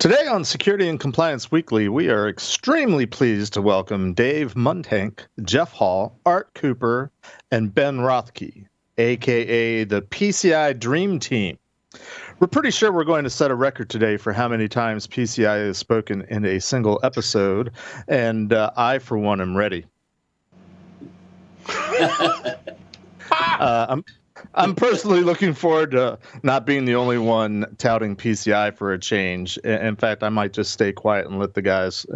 Today on Security and Compliance Weekly, we are extremely pleased to welcome Dave Mundhenk, Jeff Hall, Art Cooper, and Ben Rothke, aka the PCI Dream Team. We're pretty sure we're going to set a record today for how many times PCI is spoken in a single episode, and I, for one, am ready. I'm personally looking forward to not being the only one touting PCI for a change. In fact, I might just stay quiet and let the guys,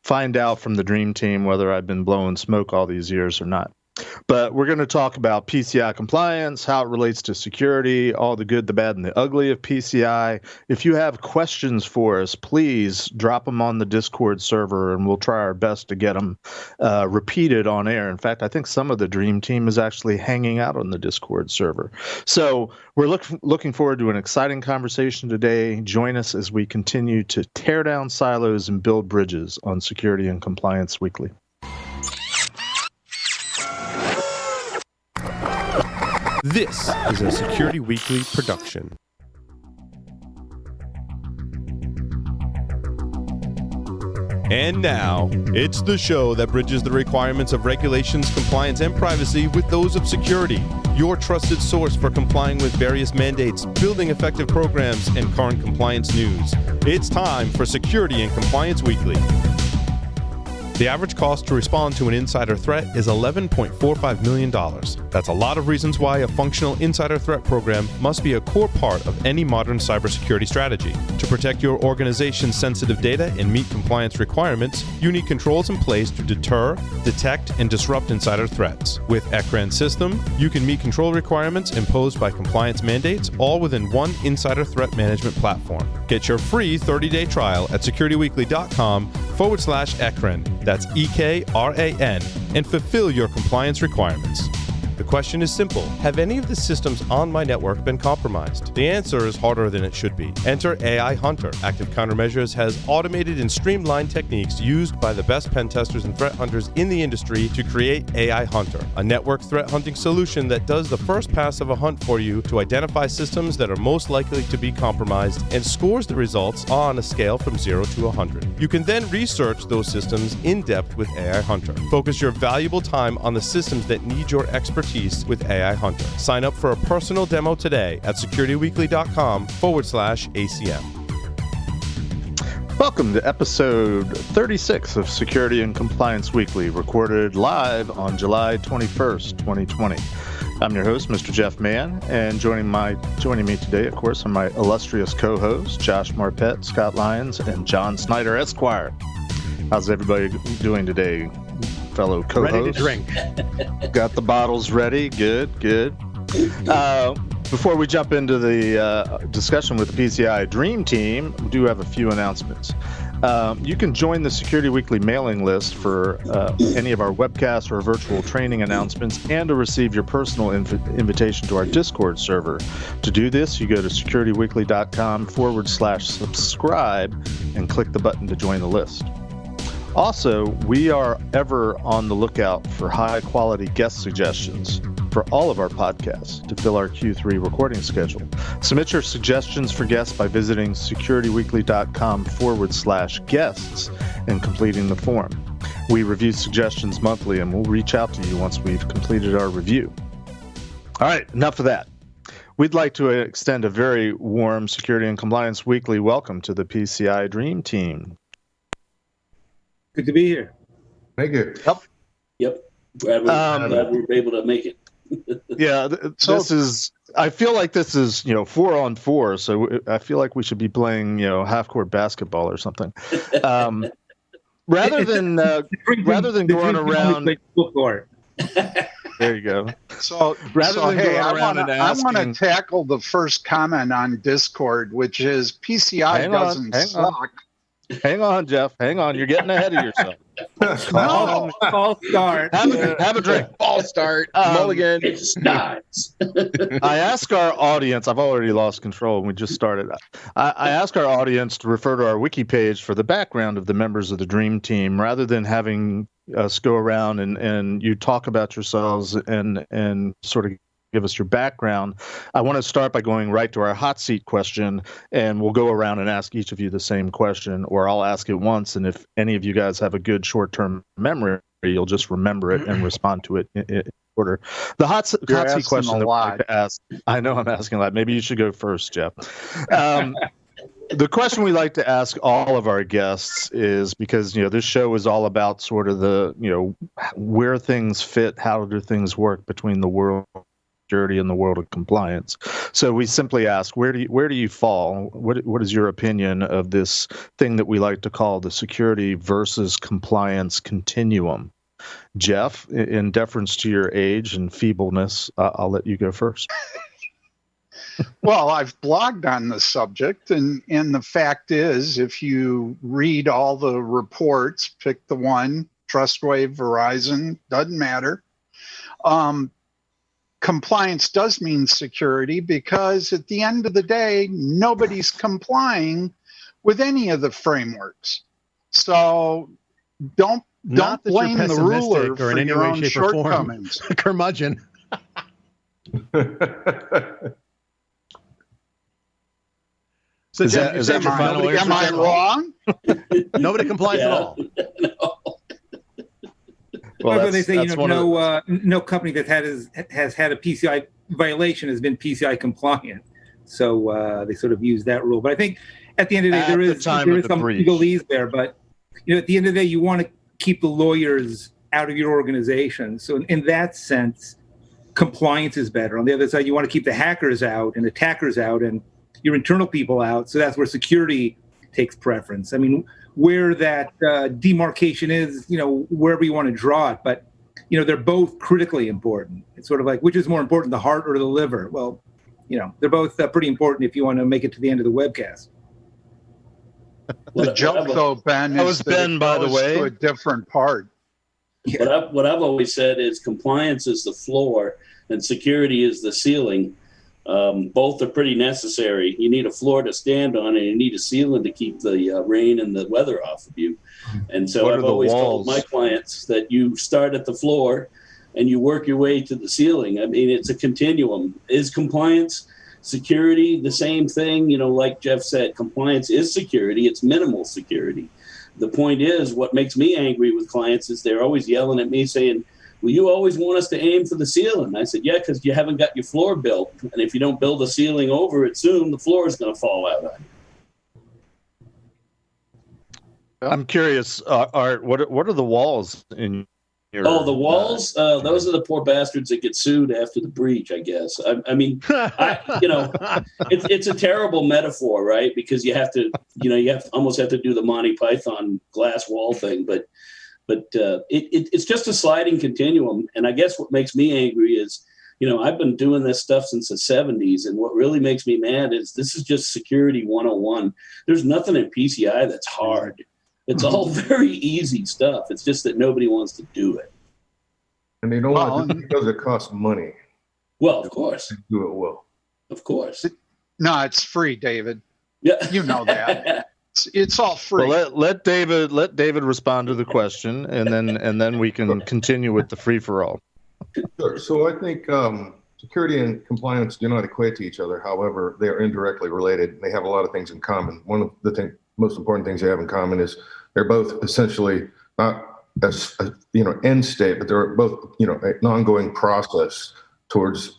find out from the Dream Team whether I've been blowing smoke all these years or not. But we're going to talk about PCI compliance, how it relates to security, all the good, the bad, and the ugly of PCI. If you have questions for us, please drop them on the Discord server, and we'll try our best to get them repeated on air. In fact, I think some of the Dream Team is actually hanging out on the Discord server. So we're looking forward to an exciting conversation today. Join us as we continue to tear down silos and build bridges on Security and Compliance Weekly. This is a Security Weekly production. And now, it's the show that bridges the requirements of regulations, compliance, and privacy with those of security. Your trusted source for complying with various mandates, building effective programs, and current compliance news. It's time for Security and Compliance Weekly. The average cost to respond to an insider threat is $11.45 million. That's a lot of reasons why a functional insider threat program must be a core part of any modern cybersecurity strategy. To protect your organization's sensitive data and meet compliance requirements, you need controls in place to deter, detect, and disrupt insider threats. With ECRAN system, you can meet control requirements imposed by compliance mandates all within one insider threat management platform. Get your free 30-day trial at securityweekly.com/ECRAN. That's EKRAN, and fulfill your compliance requirements. The question is simple. Have any of the systems on my network been compromised? The answer is harder than it should be. Enter AI Hunter. Active Countermeasures has automated and streamlined techniques used by the best pen testers and threat hunters in the industry to create AI Hunter, a network threat hunting solution that does the first pass of a hunt for you to identify systems that are most likely to be compromised and scores the results on a scale from 0 to 100. You can then research those systems in depth with AI Hunter. Focus your valuable time on the systems that need your expertise with AI Hunter. Sign up for a personal demo today at securityweekly.com/ACM. Welcome to episode 36 of Security and Compliance Weekly, recorded live on July 21st, 2020. I'm your host, Mr. Jeff Mann, and joining me today, of course, are my illustrious co-hosts, Josh Marpet, Scott Lyons, and John Snyder, Esquire. How's everybody doing today, fellow co-hosts? Ready to drink. Got the bottles ready. Good. Before we jump into the discussion with the PCI Dream Team, we do have a few announcements. You can join the Security Weekly mailing list for any of our webcasts or virtual training announcements, and to receive your personal invitation to our Discord server. To do this, you go to securityweekly.com/subscribe and click the button to join the list. Also, we are ever on the lookout for high-quality guest suggestions for all of our podcasts to fill our Q3 recording schedule. Submit your suggestions for guests by visiting securityweekly.com/guests and completing the form. We review suggestions monthly, and we'll reach out to you once we've completed our review. All right, enough of that. We'd like to extend a very warm Security and Compliance Weekly welcome to the PCI Dream Team. Good to be here. Thank you. Yep. Glad we were able to make it. Yeah, I feel like this is 4-on-4, so I feel like we should be playing half-court basketball or something. Rather than going around. There you go. I'm going to tackle the first comment on Discord, which is PCI doesn't suck. Hang on, Jeff. Hang on. You're getting ahead of yourself. False start. Have a drink. False start. Mulligan. It starts. I ask our audience, I've already lost control and we just started. I ask our audience to refer to our wiki page for the background of the members of the Dream Team, rather than having us go around and you talk about yourselves and sort of give us your background. I want to start by going right to our hot seat question, and we'll go around and ask each of you the same question, or I'll ask it once, and if any of you guys have a good short-term memory, you'll just remember it and respond to it in order. The hot seat question that I'd like to ask, I know I'm asking a lot. Maybe you should go first, Jeff. The question we like to ask all of our guests is, because this show is all about sort of the where things fit, how do things work between the world of security and the world of compliance. So we simply ask, where do you fall? What is your opinion of this thing that we like to call the security versus compliance continuum? Jeff, in deference to your age and feebleness, I'll let you go first. Well, I've blogged on the subject, and the fact is, if you read all the reports, pick the one, Trustwave, Verizon, doesn't matter. Compliance does mean security, because at the end of the day, nobody's complying with any of the frameworks. So don't blame the ruler for your own shortcomings. Curmudgeon. So, Jeff, is that your final answer? Am I wrong? Nobody complies at all. Well, they say no company that has had a PCI violation has been PCI compliant. So they sort of use that rule. But I think at the end of the day, there is some legalese there. But at the end of the day, you want to keep the lawyers out of your organization. So in that sense, compliance is better. On the other side, you want to keep the hackers out and attackers out and your internal people out. So that's where security takes preference. I mean, where that demarcation is, wherever you want to draw it. But, they're both critically important. It's sort of like, which is more important, the heart or the liver? Well, they're both pretty important if you want to make it to the end of the webcast. The joke, though, Ben, is Ben, by the way, to a different part. Yeah. What I've always said is compliance is the floor and security is the ceiling. Both are pretty necessary. You need a floor to stand on, and you need a ceiling to keep the rain and the weather off of you. And so I've always told my clients that you start at the floor and you work your way to the ceiling. I mean, it's a continuum. Is compliance security the same thing? Like Jeff said, compliance is security. It's minimal security. The point is, what makes me angry with clients is they're always yelling at me saying, well, you always want us to aim for the ceiling. I said, yeah, because you haven't got your floor built. And if you don't build a ceiling over it soon, the floor is going to fall out on you. I'm curious, Art, what are the walls in your... Oh, the walls? Those are the poor bastards that get sued after the breach, I guess. I mean, it's a terrible metaphor, right? Because you have to almost have to do the Monty Python glass wall thing, but it's just a sliding continuum. And I guess what makes me angry is, I've been doing this stuff since the 70s. And what really makes me mad is this is just security 101. There's nothing in PCI that's hard. It's all very easy stuff. It's just that nobody wants to do it. And they don't want to do it because it costs money. Well, of course. They do it well. Of course. No, it's free, David. Yeah. You know that. It's all free. Well, let David respond to the question, and then we can continue with the free for all. Sure. So I think security and compliance do not equate to each other. However, they are indirectly related. They have a lot of things in common. One of the most important things they have in common is they're both essentially not end state, but they're both an ongoing process towards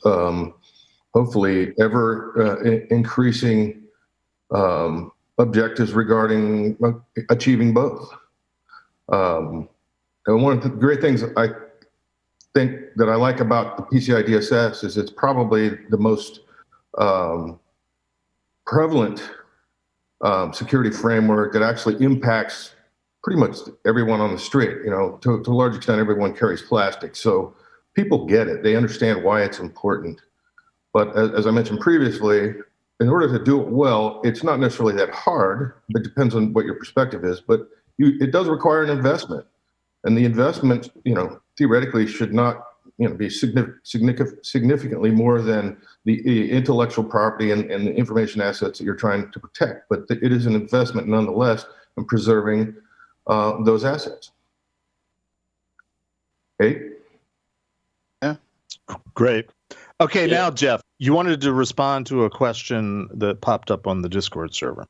hopefully ever increasing objectives regarding achieving both. And one of the great things I think that I like about the PCI DSS is it's probably the most prevalent security framework that actually impacts pretty much everyone on the street. To a large extent, everyone carries plastic. So people get it. They understand why it's important. But as I mentioned previously, in order to do it well, it's not necessarily that hard. It depends on what your perspective is, but it does require an investment. And the investment, theoretically should not, be significantly more than the intellectual property and the information assets that you're trying to protect. But it is an investment nonetheless in preserving those assets. Hey? Yeah. Great. Okay, now, Jeff, you wanted to respond to a question that popped up on the Discord server,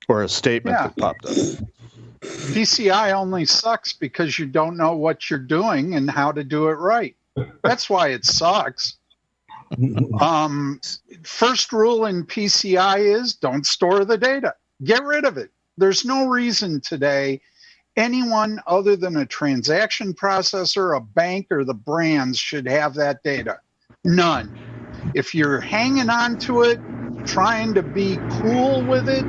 or a statement that popped up. PCI only sucks because you don't know what you're doing and how to do it right. That's why it sucks. First rule in PCI is don't store the data. Get rid of it. There's no reason today anyone other than a transaction processor, a bank, or the brands should have that data. None. If you're hanging on to it, trying to be cool with it,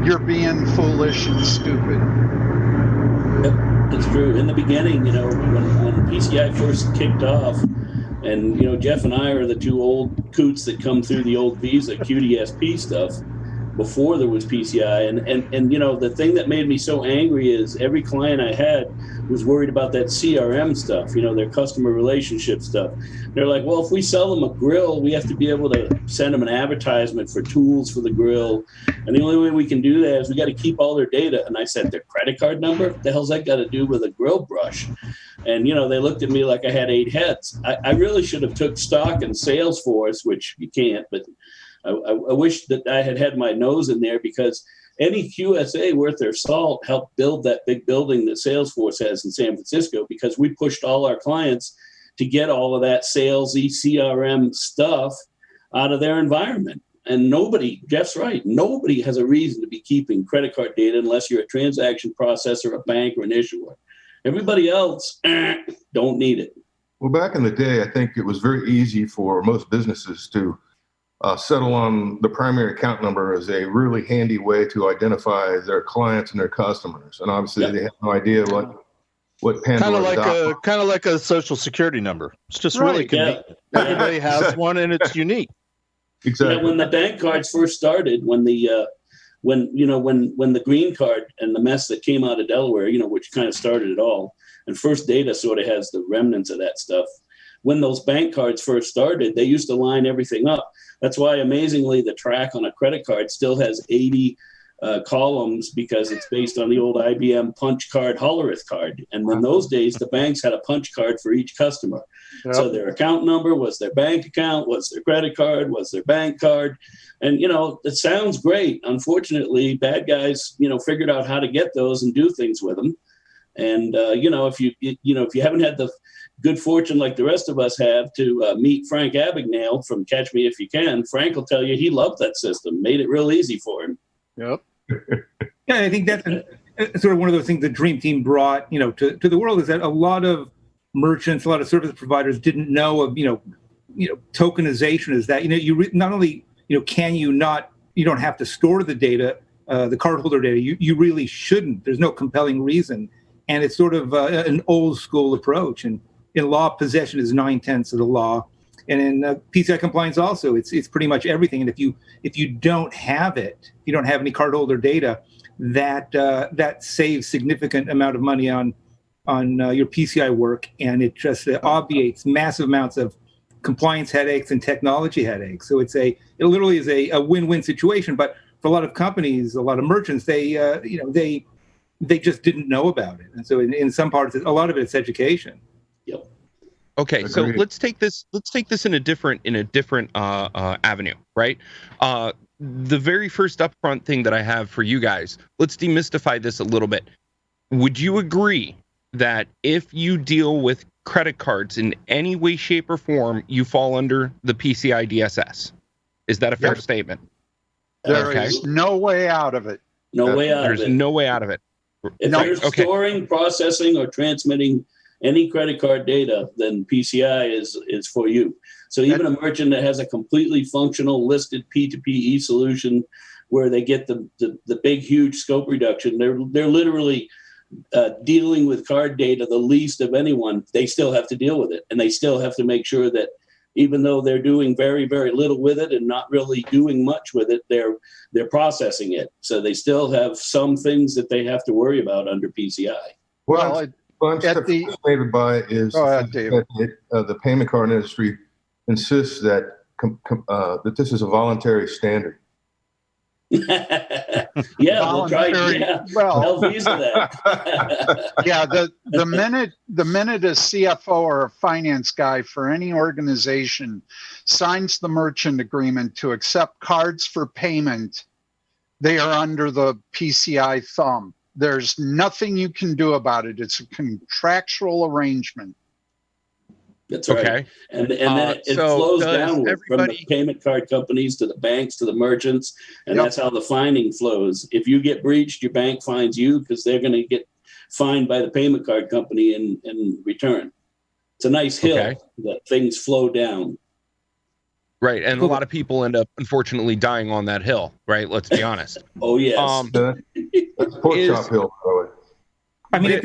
you're being foolish and stupid. It's true. In the beginning, when PCI first kicked off, and Jeff and I are the two old coots that come through the old Visa QDSP stuff before there was PCI, and the thing that made me so angry is every client I had was worried about that CRM stuff, their customer relationship stuff. They're like, well, if we sell them a grill, we have to be able to send them an advertisement for tools for the grill, and the only way we can do that is we got to keep all their data. And I said, their credit card number? What the hell's that got to do with a grill brush? And they looked at me like I had 8 heads. I really should have took stock in Salesforce, which you can't, but I wish that I had my nose in there, because any QSA worth their salt helped build that big building that Salesforce has in San Francisco, because we pushed all our clients to get all of that salesy CRM stuff out of their environment. And Jeff's right, nobody has a reason to be keeping credit card data unless you're a transaction processor, a bank, or an issuer. Everybody else, don't need it. Well, back in the day, I think it was very easy for most businesses to settle on the primary account number as a really handy way to identify their clients and their customers. And obviously, they have no idea what Pandora. Kind of like a social security number. It's just really convenient. Yeah. Everybody has one, and it's unique. Exactly. When the bank cards first started, when the green card and the mess that came out of Delaware, which kind of started it all, and First Data sort of has the remnants of that stuff. When those bank cards first started, they used to line everything up. That's why, amazingly, the track on a credit card still has 80 columns, because it's based on the old IBM punch card, Hollerith card. And in those days, the banks had a punch card for each customer. Yep. So their account number was their bank account, was their credit card, was their bank card. And, it sounds great. Unfortunately, bad guys, figured out how to get those and do things with them. And, if you haven't had the good fortune like the rest of us have to meet Frank Abagnale from Catch Me If You Can, Frank will tell you he loved that system, made it real easy for him. Yep. Yeah, I think that's sort of one of those things the Dream Team brought, to the world, is that a lot of merchants, a lot of service providers didn't know of, tokenization is that, not only, can you not, you don't have to store the data, the cardholder data, you really shouldn't. There's no compelling reason. And it's sort of an old school approach. And in law, possession is 9/10 of the law. And in PCI compliance also, it's pretty much everything. And if you don't have it, you don't have any cardholder data, that saves significant amount of money on your PCI work, and it just obviates massive amounts of compliance headaches and technology headaches. So it literally is a win-win situation. But for a lot of companies, a lot of merchants, they just didn't know about it. And so in some parts, a lot of it's education. Yep. Okay, Agreed. so let's take this in a different avenue, right? The very first upfront thing that I have for you guys, let's demystify this a little bit. Would you agree that if you deal with credit cards in any way, shape, or form, you fall under the PCI DSS? Is that a fair statement? There is no way out of it. No way out of it. There's no way out of it. If you're storing, processing, or transmitting any credit card data, then PCI is for you. So even a merchant that has a completely functional listed P2PE solution where they get the big, huge scope reduction, they're literally dealing with card data the least of anyone. They still have to deal with it. And they still have to make sure that even though they're doing very, very little with it and not really doing much with it, they're processing it. So they still have some things that they have to worry about under PCI. Well, I'm fascinated by is the payment card industry insists that this is a voluntary standard. Yeah, we'll try. Yeah, well, I'll visa that. yeah, the minute a CFO or a finance guy for any organization signs the merchant agreement to accept cards for payment, they are under the PCI thumb. There's nothing you can do about it. It's a contractual arrangement. That's right. Okay. And then it flows downward from the payment card companies to the banks to the merchants, and that's how the fining flows. If you get breached, your bank fines you because they're going to get fined by the payment card company in return. It's a nice hill that things flow down. Right, and a lot of people end up, unfortunately, dying on that hill, right? Let's be honest. Oh, yes. That's pork chop hill, by the way. I mean,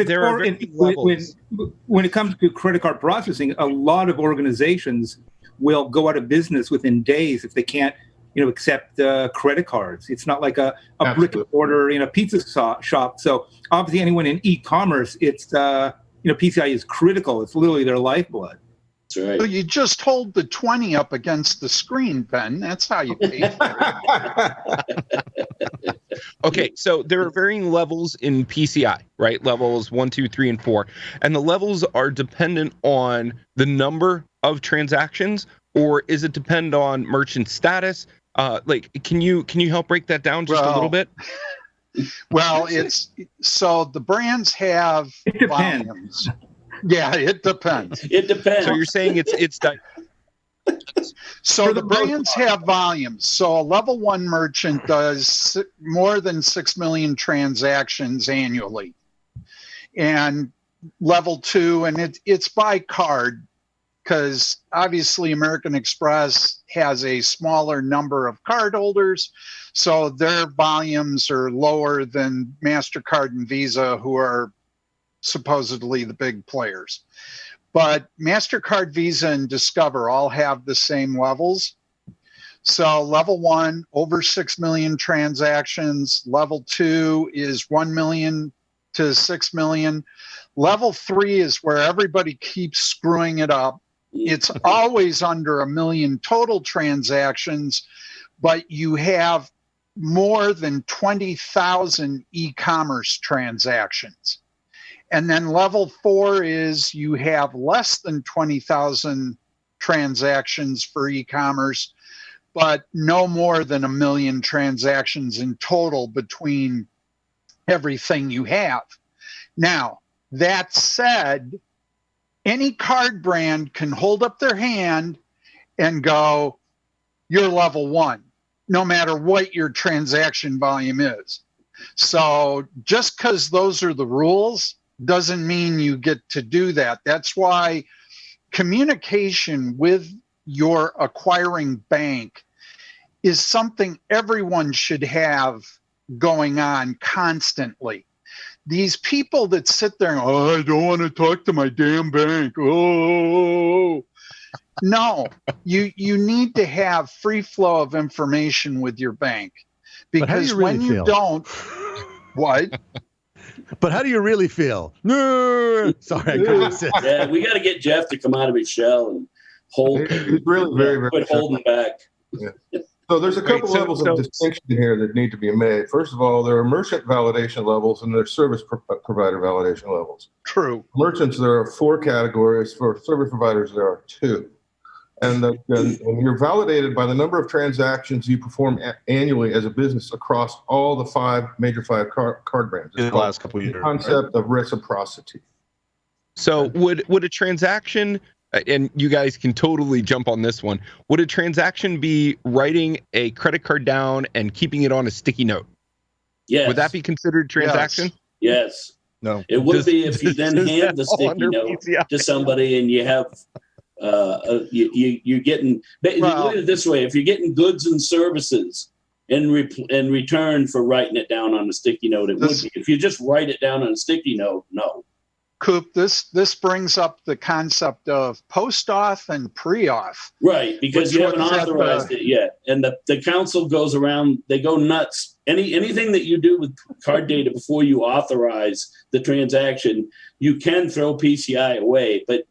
when it comes to credit card processing, a lot of organizations will go out of business within days if they can't, accept credit cards. It's not like a brick and mortar, pizza shop. So obviously, anyone in e-commerce, it's PCI is critical. It's literally their lifeblood. That's right. So you just hold the 20 up against the screen, Ben. That's how you pay for it. Okay, so there are varying levels in PCI, right? Levels 1, 2, 3, and 4. And the levels are dependent on the number of transactions, or is it depend on merchant status? Can you help break that down just a little bit? Well, so the brands have volumes. Yeah, it depends. It depends. So you're saying it's So the brands have volumes. So a level 1 merchant does more than 6 million transactions annually. And level 2, and it's by card, because obviously American Express has a smaller number of cardholders, so their volumes are lower than MasterCard and Visa, who are supposedly the big players. But MasterCard, Visa, and Discover all have the same levels. So level 1, over 6 million transactions. Level 2 is 1 million to 6 million. Level 3 is where everybody keeps screwing it up. It's always under 1 million total transactions, but you have more than 20,000 e-commerce transactions. And then level 4 is you have less than 20,000 transactions for e-commerce, but no more than 1 million transactions in total between everything you have. Now, that said, any card brand can hold up their hand and go, you're level 1, no matter what your transaction volume is. So just because those are the rules doesn't mean you get to do that. That's why communication with your acquiring bank is something everyone should have going on constantly. These people that sit there and, I don't want to talk to my damn bank. Oh, no, you need to have free flow of information with your bank, because when you don't, what? But how do you really feel? No, sorry, I couldn't resist. Yeah, we got to get Jeff to come out of his shell and hold. He's really very quit holding back. Yeah. So there's a couple levels of distinction here that need to be made. First of all, there are merchant validation levels and there are service provider validation levels. True. Merchants, there are 4 categories. For service providers, there are 2. And you're validated by the number of transactions you perform annually as a business across all the major five card brands. In the last couple of years. The concept of reciprocity. So would a transaction, and you guys can totally jump on this one, would a transaction be writing a credit card down and keeping it on a sticky note? Yes. Would that be considered a transaction? Yes. No. It would be if you then hand the sticky note to somebody and you have you're getting, look at it this way, if you're getting goods and services in return for writing it down on a sticky note, it would be. If you just write it down on a sticky note, no. Coop, this brings up the concept of post-auth and pre-auth. Right, because you haven't authorized it yet. And the council goes around, they go nuts. Anything that you do with card data before you authorize the transaction, you can throw PCI away. But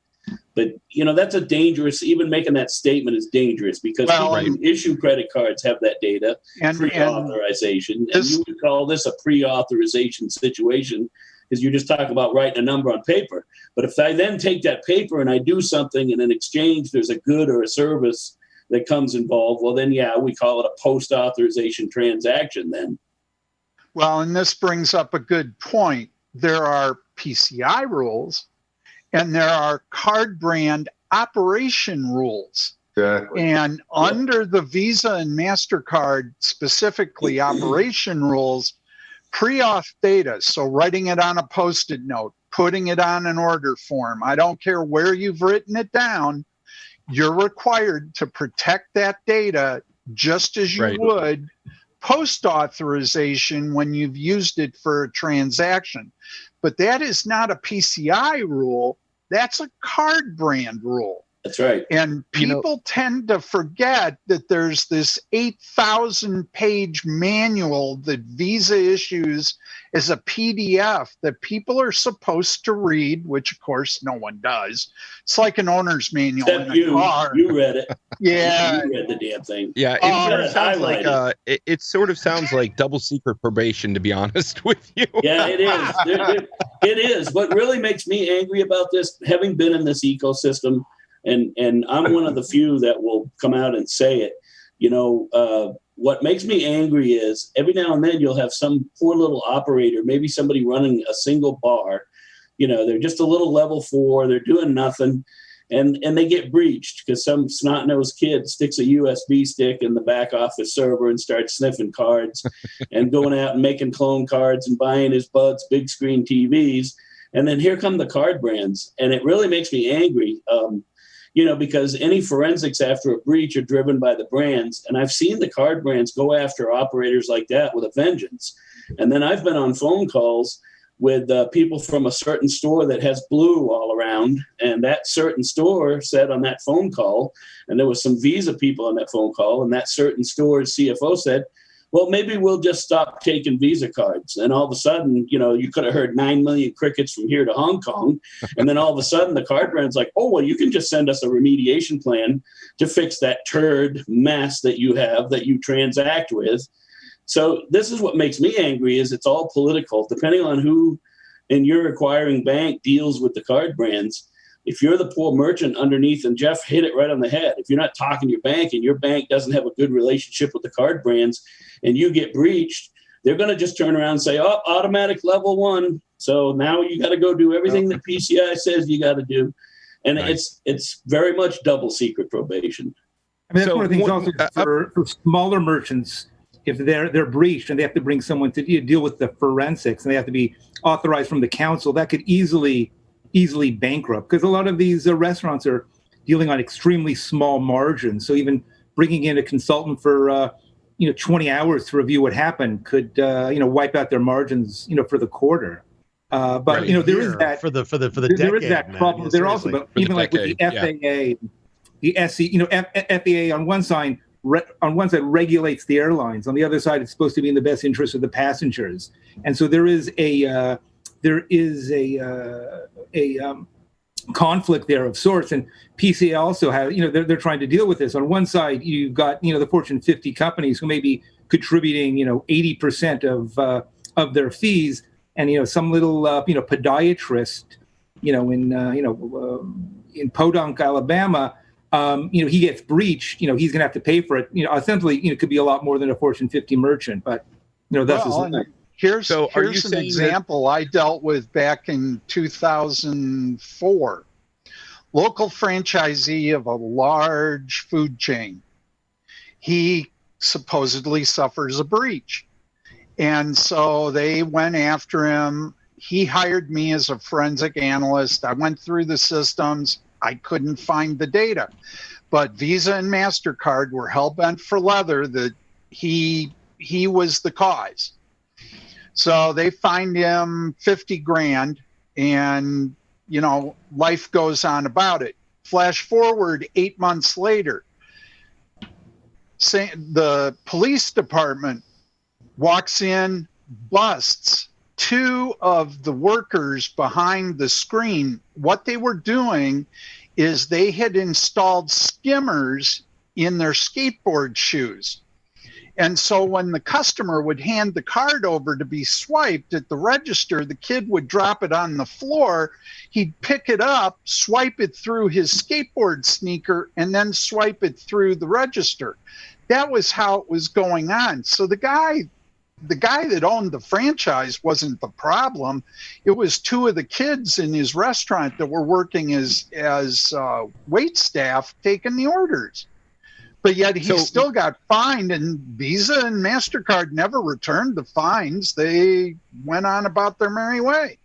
But, that's a dangerous, even making that statement is dangerous because people who issue credit cards have that data, pre-authorization. And you would call this a pre-authorization situation because you just talk about writing a number on paper. But if I then take that paper and I do something and in exchange there's a good or a service that comes involved, well, then, we call it a post-authorization transaction then. Well, and this brings up a good point. There are PCI rules and there are card brand operation rules. Exactly. And under the Visa and MasterCard, specifically operation rules, pre-auth data, so writing it on a Post-it note, putting it on an order form, I don't care where you've written it down, you're required to protect that data just as you would post-authorization when you've used it for a transaction. But that is not a PCI rule. That's a card brand rule. That's right. And people tend to forget that there's this 8,000-page manual that Visa issues as a PDF that people are supposed to read, which, of course, no one does. It's like an owner's manual Except in a car. You read it. Yeah. You read the damn thing. Yeah, it sort of sounds like double secret probation, to be honest with you. Yeah, it is. It is. What really makes me angry about this, having been in this ecosystem, and I'm one of the few that will come out and say it, what makes me angry is every now and then you'll have some poor little operator, maybe somebody running a single bar, they're just a little level 4, they're doing nothing, and they get breached because some snot-nosed kid sticks a USB stick in the back office server and starts sniffing cards and going out and making clone cards and buying his buds big screen TVs. And then here come the card brands. And it really makes me angry, because any forensics after a breach are driven by the brands. And I've seen the card brands go after operators like that with a vengeance. And then I've been on phone calls with people from a certain store that has blue all around. And that certain store said on that phone call, and there was some Visa people on that phone call, and that certain store's CFO said, well, maybe we'll just stop taking Visa cards. And all of a sudden, you could have heard 9 million crickets from here to Hong Kong. And then all of a sudden the card brand's like, oh, well, you can just send us a remediation plan to fix that turd mess that you have that you transact with. So this is what makes me angry is it's all political, depending on who in your acquiring bank deals with the card brands. If you're the poor merchant underneath, and Jeff hit it right on the head, if you're not talking to your bank and your bank doesn't have a good relationship with the card brands and you get breached, they're going to just turn around and say, oh, automatic level 1. So now you got to go do everything that PCI says you got to do. And it's very much double secret probation. I mean, that's one of the things also for smaller merchants, if they're breached and they have to bring someone to deal with the forensics and they have to be authorized from the council, that could easily bankrupt because a lot of these restaurants are dealing on extremely small margins. So even bringing in a consultant for 20 hours to review what happened could wipe out their margins for the quarter. But there is that for the there is that problem. Man, there also, but even like with the FAA, the SC, FAA on one side regulates the airlines. On the other side, it's supposed to be in the best interest of the passengers. And so there is a conflict there of sorts, and PCI also have they're trying to deal with this. On one side, you've got the Fortune 50 companies who may be contributing 80% of their fees, and some little podiatrist in Podunk, Alabama, he gets breached. He's going to have to pay for it. Ostensibly, it could be a lot more than a Fortune 50 merchant, but that's Here's an example I dealt with back in 2004. Local franchisee of a large food chain. He supposedly suffers a breach. And so they went after him. He hired me as a forensic analyst. I went through the systems. I couldn't find the data. But Visa and MasterCard were hell-bent for leather that he was the cause. So they fined him $50,000 and, life goes on about it. Flash forward 8 months later, the police department walks in, busts 2 of the workers behind the screen. What they were doing is they had installed skimmers in their skateboard shoes. And so when the customer would hand the card over to be swiped at the register, the kid would drop it on the floor. He'd pick it up, swipe it through his skateboard sneaker, and then swipe it through the register. That was how it was going on. So the guy that owned the franchise wasn't the problem. It was two of the kids in his restaurant that were working as wait staff taking the orders. But yet he still got fined, and Visa and MasterCard never returned the fines. They went on about their merry way.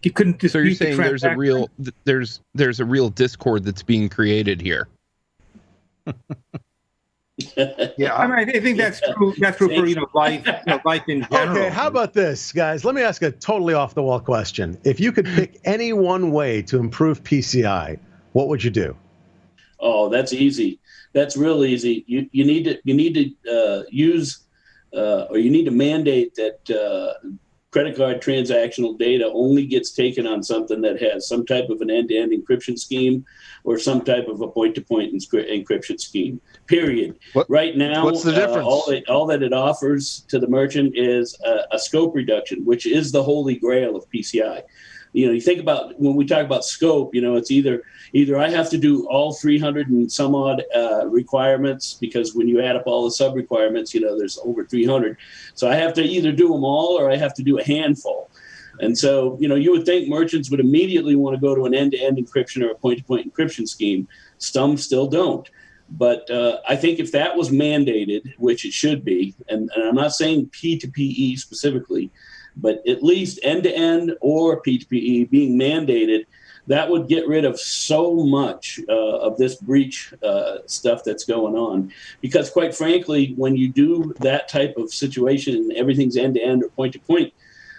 You couldn't dispute. So you're saying there's a real discord that's being created here. Yeah, I mean, I think that's true. That's true for life, life in general. Okay, how about this, guys? Let me ask a totally off-the-wall question. If you could pick any one way to improve PCI, what would you do? Oh, that's easy. That's real easy. You need to use or you need to mandate that credit card transactional data only gets taken on something that has some type of an end-to-end encryption scheme or some type of a point-to-point encryption scheme. Period. Right now, what's the difference? All that it offers to the merchant is a scope reduction, which is the holy grail of PCI. You think about when we talk about scope, it's either I have to do all 300 and some odd requirements, because when you add up all the sub requirements, there's over 300. So I have to either do them all or I have to do a handful. And so, you would think merchants would immediately want to go to an end-to-end encryption or a point-to-point encryption scheme. Some still don't. But I think if that was mandated, which it should be, and I'm not saying P2PE specifically, but at least end-to-end or P2PE being mandated, that would get rid of so much of this breach stuff that's going on. Because quite frankly, when you do that type of situation and everything's end-to-end or point-to-point,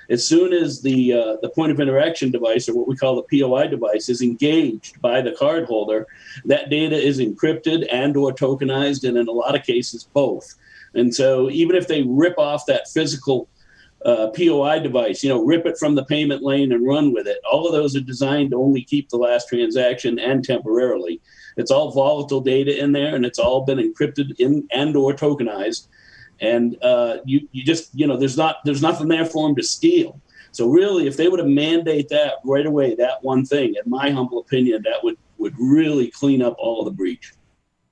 as soon as the point of interaction device, or what we call the POI device, is engaged by the cardholder, that data is encrypted and or tokenized, and in a lot of cases, both. And so even if they rip off that physical POI device, rip it from the payment lane and run with it, all of those are designed to only keep the last transaction and temporarily. It's all volatile data in there, and it's all been encrypted in and or tokenized. And you just, there's nothing there for them to steal. So really, if they would have mandate that right away, that one thing, in my humble opinion, that would really clean up all of the breach.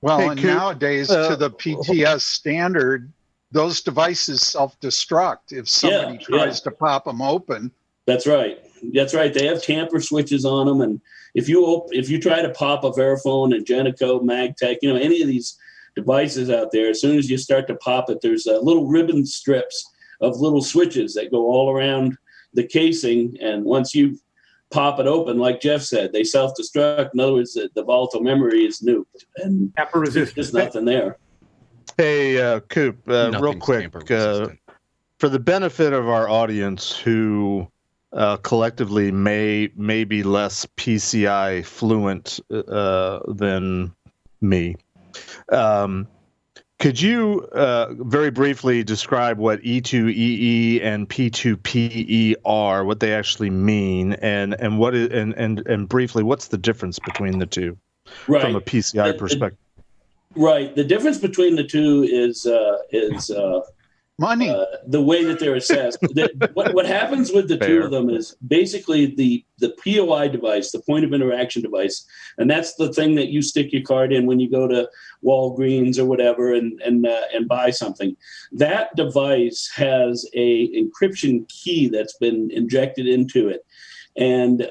Well, and nowadays, to the PTS standard, those devices self-destruct if somebody tries to pop them open. That's right. They have tamper switches on them, and if you try to pop a Verifone, Ingenico, Magtech, any of these devices out there, as soon as you start to pop it, there's little ribbon strips of little switches that go all around the casing, and once you pop it open, like Jeff said, they self-destruct. In other words, the volatile memory is nuked, and there's nothing there. Hey, Coop, real quick, for the benefit of our audience who collectively may be less PCI fluent than me, could you very briefly describe what E2EE and P2PE are, what they actually mean, and what is, and briefly, what's the difference between the two from a PCI perspective? Right. The difference between the two is money. The way that they're assessed. What happens with the two of them is basically the POI device, the point of interaction device, and that's the thing that you stick your card in when you go to Walgreens or whatever and buy something. That device has a encryption key that's been injected into it, and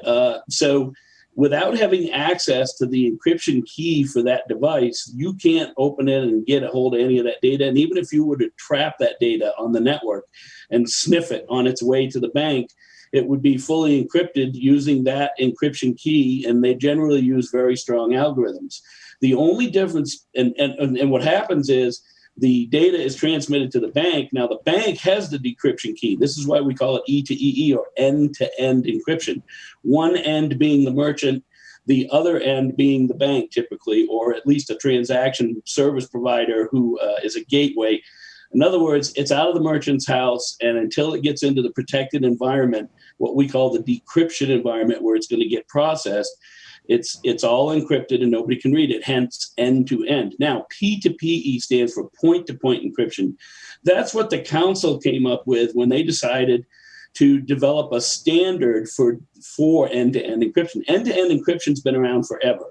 so without having access to the encryption key for that device, you can't open it and get a hold of any of that data. And even if you were to trap that data on the network and sniff it on its way to the bank, it would be fully encrypted using that encryption key. And they generally use very strong algorithms. The only difference, and what happens is, the data is transmitted to the bank. Now, the bank has the decryption key. This is why we call it E2EE, or end-to-end encryption. One end being the merchant, the other end being the bank typically, or at least a transaction service provider who is a gateway. In other words, it's out of the merchant's house, and until it gets into the protected environment, what we call the decryption environment, where it's going to get processed, It's all encrypted and nobody can read it, hence end-to-end. Now, P2PE stands for point-to-point encryption. That's what the council came up with when they decided to develop a standard for end-to-end encryption. End-to-end encryption's been around forever.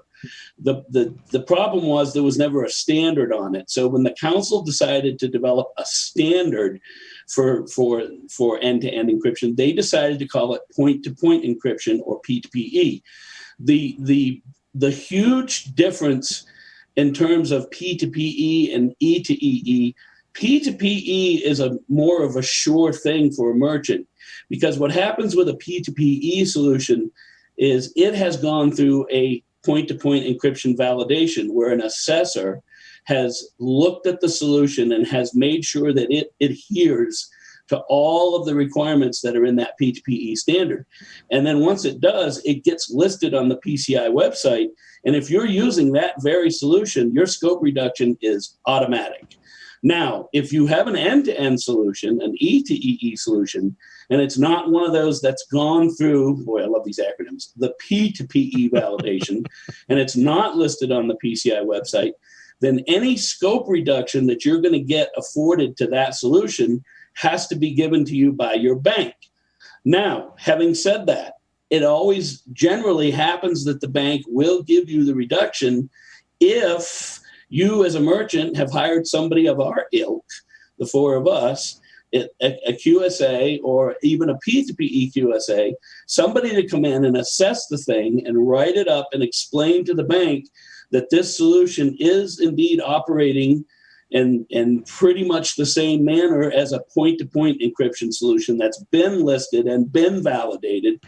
The problem was there was never a standard on it. So when the council decided to develop a standard for end-to-end encryption, they decided to call it point-to-point encryption, or P2PE. The huge difference in terms of P2PE and E2EE, P2PE is more of a sure thing for a merchant, because what happens with a P2PE solution is it has gone through a point-to-point encryption validation where an assessor has looked at the solution and has made sure that it adheres to all of the requirements that are in that P2PE standard. And then once it does, it gets listed on the PCI website. And if you're using that very solution, your scope reduction is automatic. Now, if you have an end-to-end solution, an E2EE solution, and it's not one of those that's gone through, boy, I love these acronyms, the P2PE validation, and it's not listed on the PCI website, then any scope reduction that you're going to get afforded to that solution has to be given to you by your bank. Now, having said that, it always generally happens that the bank will give you the reduction if you as a merchant have hired somebody of our ilk, the four of us, a QSA or even a P2PE QSA, somebody to come in and assess the thing and write it up and explain to the bank that this solution is indeed operating in pretty much the same manner as a point-to-point encryption solution that's been listed and been validated.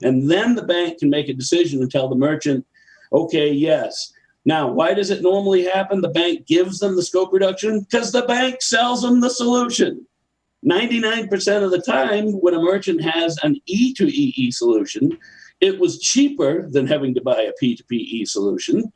And then the bank can make a decision and tell the merchant, okay, yes. Now, why does it normally happen? The bank gives them the scope reduction because the bank sells them the solution. 99% of the time, when a merchant has an E2EE solution, it was cheaper than having to buy a P2PE solution,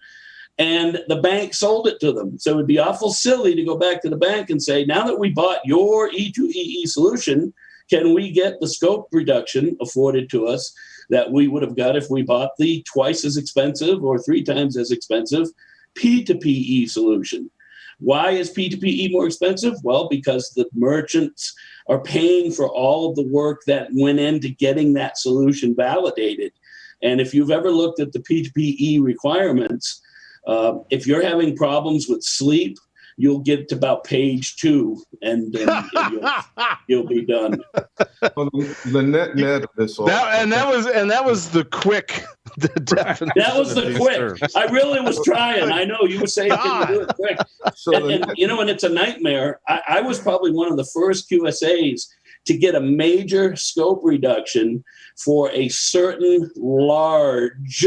and the bank sold it to them. So it'd be awful silly to go back to the bank and say, now that we bought your E2EE solution, can we get the scope reduction afforded to us that we would have got if we bought the twice as expensive or 3 times as expensive P2PE solution? Why is P2PE more expensive? Well, because the merchants are paying for all of the work that went into getting that solution validated. And if you've ever looked at the P2PE requirements, if you're having problems with sleep, you'll get to about page 2 and you'll be done. Well, the net of this all. That was the quick definition. That was the quick. Terms. I really was trying. I know you were saying, can you do it quick? And it's a nightmare. I was probably one of the first QSAs to get a major scope reduction for a certain large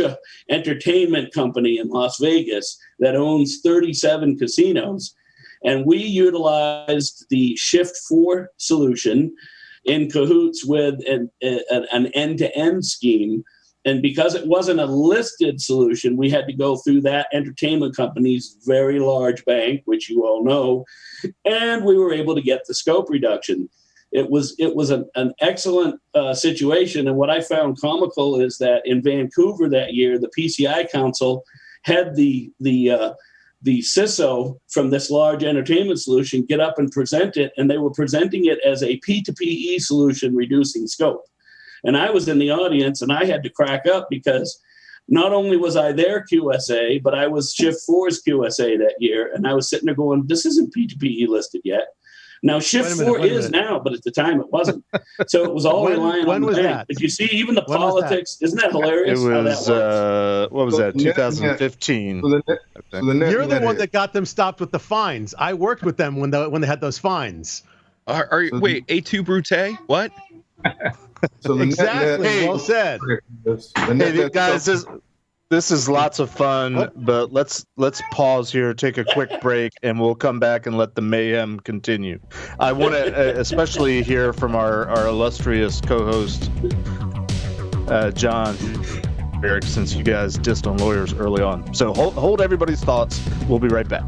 entertainment company in Las Vegas that owns 37 casinos. And we utilized the Shift 4 solution in cahoots with an end-to-end scheme. And because it wasn't a listed solution, we had to go through that entertainment company's very large bank, which you all know, and we were able to get the scope reduction. It was an excellent situation. And what I found comical is that in Vancouver that year, the PCI Council had the CISO from this large entertainment solution get up and present it, and they were presenting it as a P2PE solution reducing scope. And I was in the audience, and I had to crack up because not only was I their QSA, but I was Shift 4's QSA that year, and I was sitting there going, this isn't P2PE listed yet. Now, Shift 4 is now, but at the time it wasn't. So it was all relying on the bank. But you see, even the politics, isn't that hilarious? It was, what was that, 2015? You're the one that got them stopped with the fines. I worked with them when they had those fines. Wait, A2 Brute? What? So exactly, well said. Hey, guys, this is lots of fun, but let's pause here, take a quick break, and we'll come back and let the mayhem continue. I want to especially hear from our illustrious co-host, John, Eric, since you guys dissed on lawyers early on. So hold everybody's thoughts. We'll be right back.